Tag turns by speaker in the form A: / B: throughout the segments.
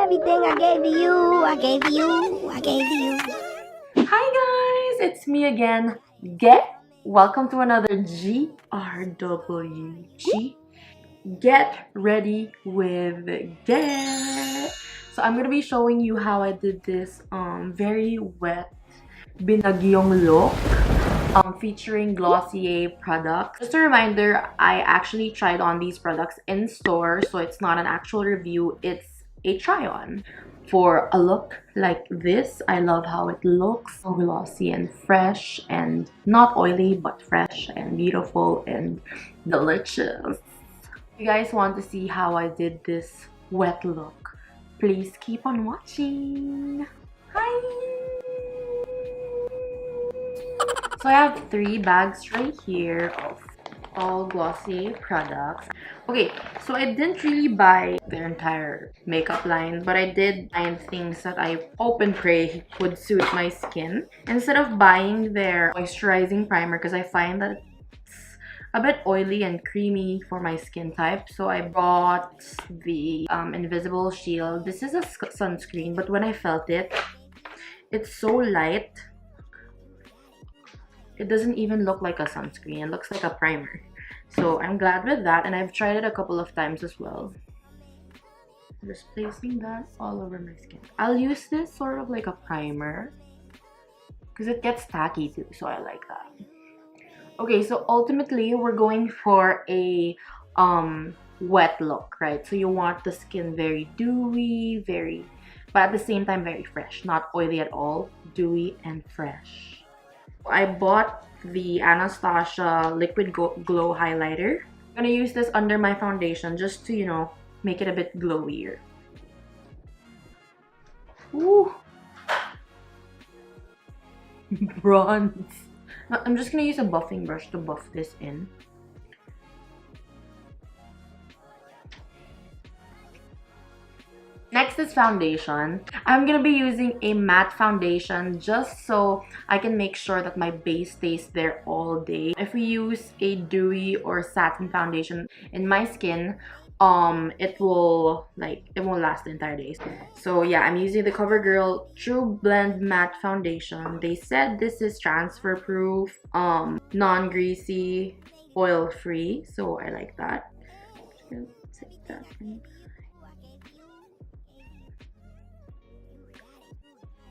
A: everything I gave to you, I gave to you, I gave to you.
B: Hi guys, it's me again. Welcome to another GRWG. Get ready with Get. So I'm gonna be showing you how I did this very wet binagyong look featuring Glossier products. Just a reminder, I actually tried on these products in store, so it's not an actual review, it's a try on. For a look like this, I love how it looks, so glossy and fresh and not oily but fresh and beautiful and delicious. If you guys want to see how I did this wet look, please keep on watching. Hi! So I have 3 bags right here of all Glossier products. Okay, so I didn't really buy their entire makeup line, but I did find things that I hope and pray would suit my skin. Instead of buying their moisturizing primer, because I find that it's a bit oily and creamy for my skin type, so I bought the Invisible Shield. This is a sunscreen, but when I felt it, it's so light. It doesn't even look like a sunscreen. It looks like a primer. So I'm glad with that, and I've tried it a couple of times as well. I'm just placing that all over my skin. I'll use this sort of like a primer because it gets tacky too, so I like that. Okay, so ultimately we're going for a wet look, right? So you want the skin very dewy, but at the same time very fresh, not oily at all, dewy and fresh. I bought the Anastasia Liquid Glow Highlighter. I'm gonna use this under my foundation just to, you know, make it a bit glowier. Ooh! Bronze! I'm just gonna use a buffing brush to buff this in. Next is foundation. I'm gonna be using a matte foundation just so I can make sure that my base stays there all day. If we use a dewy or satin foundation in my skin, it won't last the entire day. So yeah, I'm using the CoverGirl True Blend Matte Foundation. They said this is transfer proof, non-greasy, oil free, so I like that. Just gonna take that in.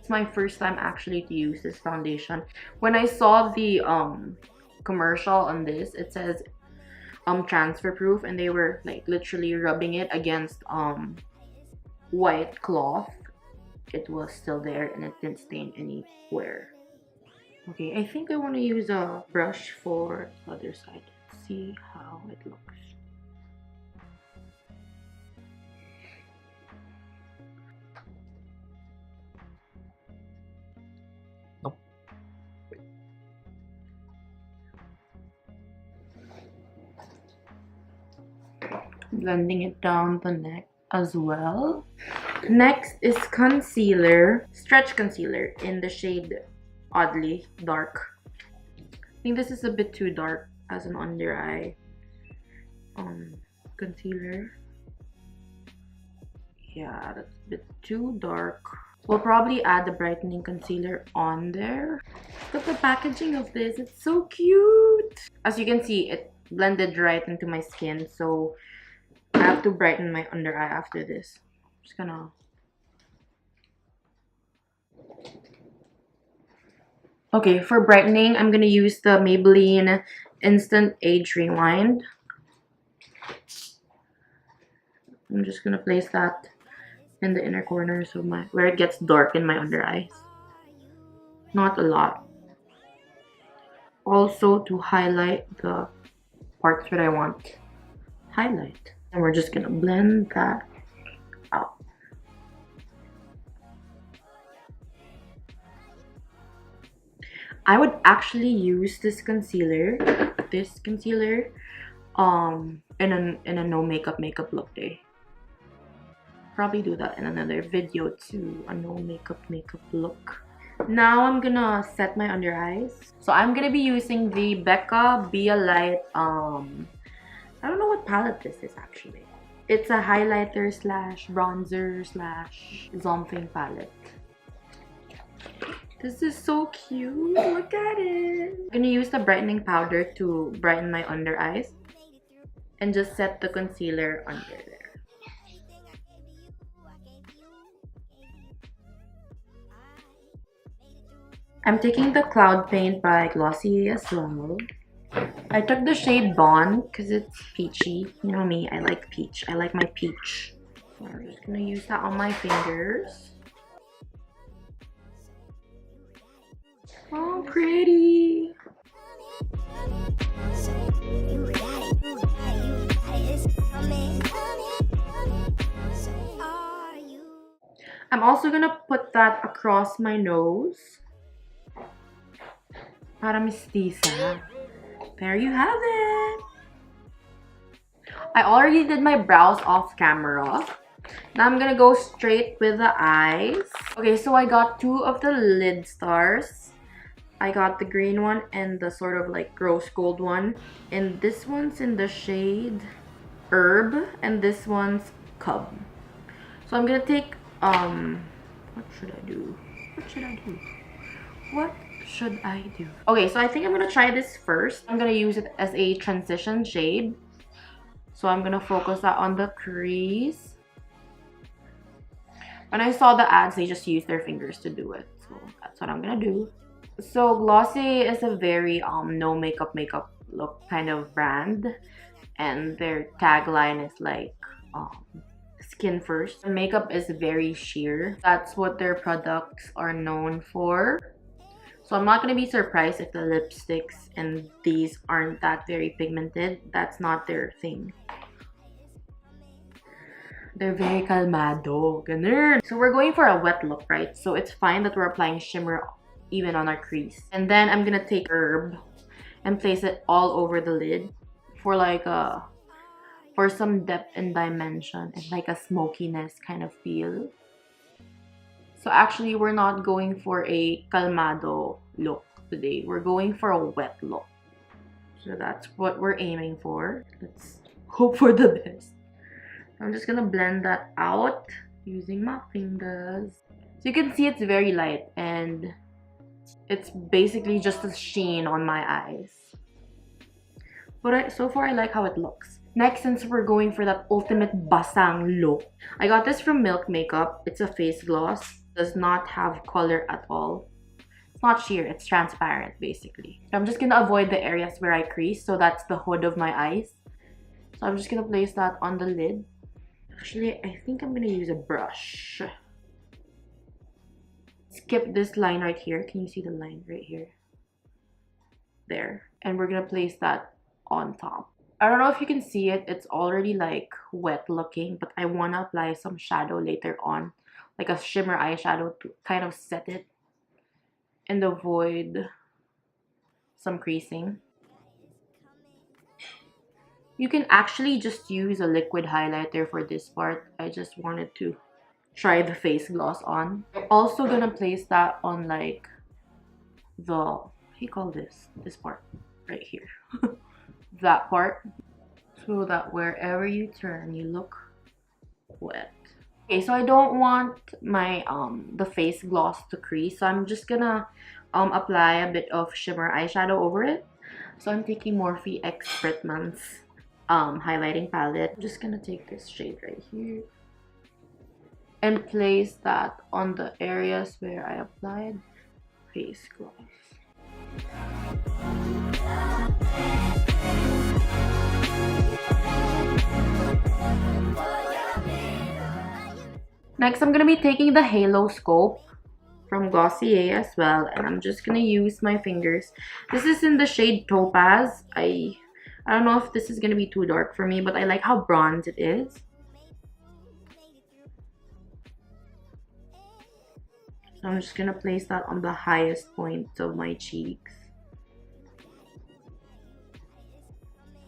B: It's my first time actually to use this foundation. When I saw the commercial on this, it says transfer proof, and they were like literally rubbing it against white cloth. It was still there and it didn't stain anywhere. Okay, I think I want to use a brush for the other side. See how it looks. Blending it down the neck as well. Next is concealer, stretch concealer in the shade Oddly Dark. I think this is a bit too dark as an under eye concealer. Yeah, that's a bit too dark. We'll probably add the brightening concealer on there. Look at the packaging of this, it's so cute. As you can see, it blended right into my skin, so I have to brighten my under eye after this. I'm just gonna... Okay, for brightening, I'm gonna use the Maybelline Instant Age Rewind. I'm just gonna place that in the inner corners of where it gets dark in my under eyes. Not a lot. Also to highlight the parts that I want highlight. And we're just gonna blend that out. I would actually use this concealer in a no makeup look day. Probably do that in another video too, a no makeup look. Now I'm gonna set my under eyes. So I'm gonna be using the Becca Be a Light, I don't know what palette this is actually. It's a highlighter slash bronzer slash something palette. This is so cute. Look at it. I'm gonna use the brightening powder to brighten my under eyes and just set the concealer under there. I'm taking the Cloud Paint by Glossier as well. I took the shade Bond because it's peachy. You know me, I like peach. I like my peach. So I'm just gonna use that on my fingers. Oh, pretty. I'm also gonna put that across my nose. Para mestiza. There you have it. I already did my brows off camera. Now I'm gonna go straight with the eyes. Okay, so I got 2 of the lid stars. I got the green one and the sort of like rose gold one. And this one's in the shade Herb and this one's Cub. So I'm gonna take, what should I do? What should I do? What should I do? Okay, so I think I'm gonna try this first. I'm gonna use it as a transition shade. So I'm gonna focus that on the crease. When I saw the ads, they just used their fingers to do it. So that's what I'm gonna do. So Glossier is a very no makeup look kind of brand. And their tagline is like skin first. The makeup is very sheer. That's what their products are known for. So I'm not going to be surprised if the lipsticks and these aren't that very pigmented. That's not their thing. They're very calmado. Ganun. So we're going for a wet look, right? So it's fine that we're applying shimmer even on our crease. And then I'm going to take Herb and place it all over the lid for like a for some depth and dimension and like a smokiness kind of feel. So actually, we're not going for a calmado look today. We're going for a wet look. So that's what we're aiming for. Let's hope for the best. I'm just gonna blend that out using my fingers. So you can see it's very light and it's basically just a sheen on my eyes. But so far, I like how it looks. Next, since we're going for that ultimate basang look, I got this from Milk Makeup. It's a face gloss. Does not have color at all. It's not sheer, it's transparent basically. I'm just gonna avoid the areas where I crease, so that's the hood of my eyes. So I'm just gonna place that on the lid. Actually, I think I'm gonna use a brush. Skip this line right here. Can you see the line right here? There. And we're gonna place that on top. I don't know if you can see it. It's already like wet looking, but I wanna apply some shadow later on. Like a shimmer eyeshadow to kind of set it and avoid some creasing. You can actually just use a liquid highlighter for this part. I just wanted to try the face gloss on. I'm also gonna place that on like the, what do you call this? This part right here. That part. So that wherever you turn, you look wet. Okay, so I don't want my the face gloss to crease, so I'm just gonna apply a bit of shimmer eyeshadow over it. So I'm taking Morphe X Britman's highlighting palette. I'm just gonna take this shade right here and place that on the areas where I applied face gloss. Next, I'm gonna be taking the Halo Scope from Glossier as well, and I'm just gonna use my fingers. This is in the shade Topaz. I don't know if this is gonna be too dark for me, but I like how bronze it is. So I'm just gonna place that on the highest point of my cheeks.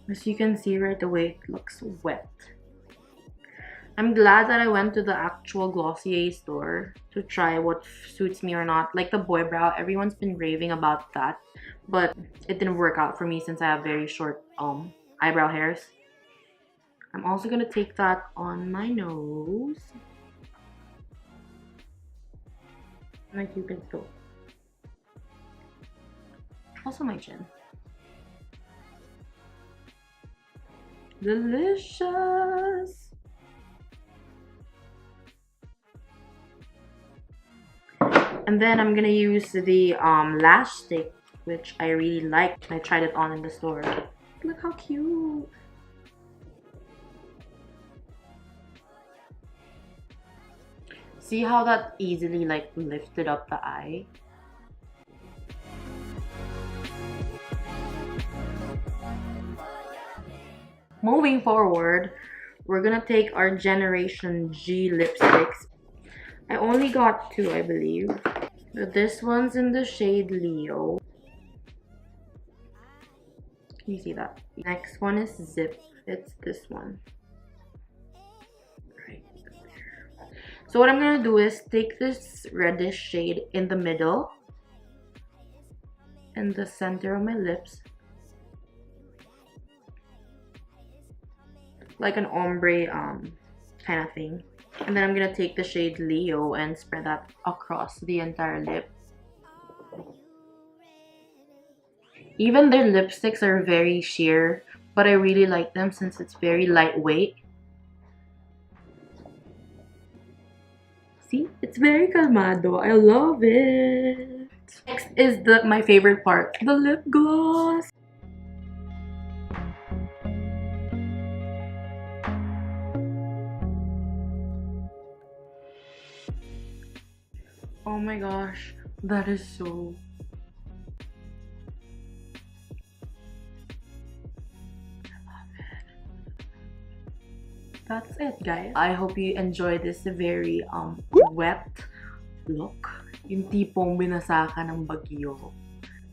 B: As you can see right away, it looks wet. I'm glad that I went to the actual Glossier store to try what suits me or not. Like the boy brow, everyone's been raving about that, but it didn't work out for me since I have very short eyebrow hairs. I'm also gonna take that on my nose. My cupid's bow. Also my chin. Delicious! And then I'm gonna use the lash stick, which I really liked. I tried it on in the store. Look how cute! See how that easily like lifted up the eye? Moving forward, we're gonna take our Generation G lipsticks. I only got 2, I believe. This one's in the shade Leo. Can you see that? Next one is Zip. It's this one. Right there. So what I'm gonna do is take this reddish shade in the middle, in the center of my lips, like an ombre kind of thing. And then I'm gonna take the shade Leo and spread that across the entire lip. Even their lipsticks are very sheer, but I really like them since it's very lightweight. See? It's very calmado. I love it. Next is my favorite part, the lip gloss. Oh my gosh, that is so... That's it, guys. I hope you enjoy this very wet look. Yung tipong binasa ka ng bagyo,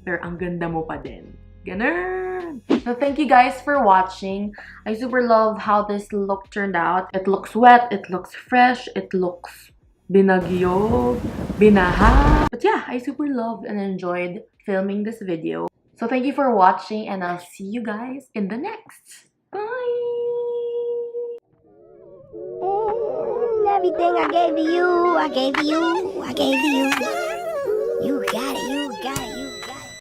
B: pero ang ganda mo pa din. Ganun! So thank you guys for watching. I super love how this look turned out. It looks wet, it looks fresh, it looks binagyo, binaha. But yeah, I super loved and enjoyed filming this video. So thank you for watching, and I'll see you guys in the next. Bye!
A: Everything I gave to you, I gave to you, I gave to you. You got it.